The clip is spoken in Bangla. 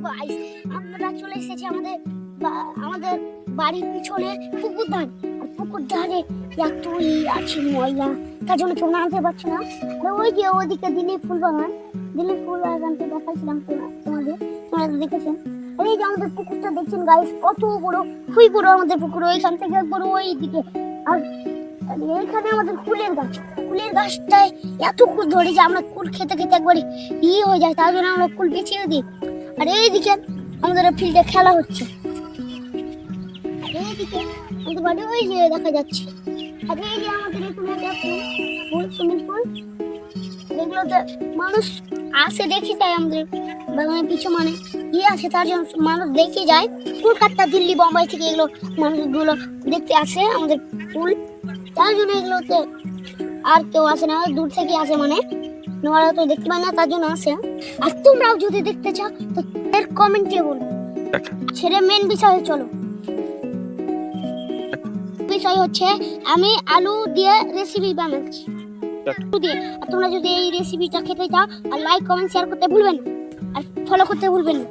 গাইস আমরা চলে এসেছি আমাদের বাড়ির পিছনে পুকুর ধার। আর পুকুর ধারে এতই আছে ময়লা, তার জন্য কেউ নামতে পারছে না। আর ওই যে ওদিকে দিলীপ ফুল বাগান তো দেখাইছিলাম তোমাদের, তোমরা তো দেখেছেন। আর এই যে আমাদের পুকুরটা দেখছেন গাইস, কত বড়, খুবই বড় আমাদের পুকুর। ওইখান থেকে বড় ওই দিকে। আর এইখানে আমাদের কুলের গাছটায় এত কুল ধরে যে আমরা কুল খেতে খেতে একবারে হয়ে যায়, তার জন্য আমরা কুল বেছিয়ে দিই। আর এইদিকে আমাদের ফিল্ডে খেলা হচ্ছে, এইদিকে আমাদের বাড়ি ওই যে দেখা যাচ্ছে। আর এই যে আমাদের এখানে একটা ফুল, সুইমিং পুল, এগুলোতে মানুষ আসে দেখে যায়। আমাদের বাগানের পিছু মানে আছে, তার জন্য মানুষ দেখে যায়। কলকাতা, দিল্লি, বোম্বাই থেকে এগুলো মানুষগুলো দেখতে আসে আমাদের ফুল, তার জন্য এগুলোতে আর কেউ আসে না, দূর থেকে আসে, মানে ওরা তো দেখতে পায় না, তার জন্য আসে। আর তোমরাও যদি দেখতে চাও তো এর কমেন্টে বলো। ছেড়ে মেন বিষয়ে চলো। বিষয় হচ্ছে আমি আলু দিয়ে রেসিপি বানাচ্ছি, আলু দিয়ে। আর তোমরা যদি এই রেসিপিটা খেতে চাও, আর লাইক কমেন্ট শেয়ার করতে ভুলবেন না, আর ফলো করতে ভুলবেন না।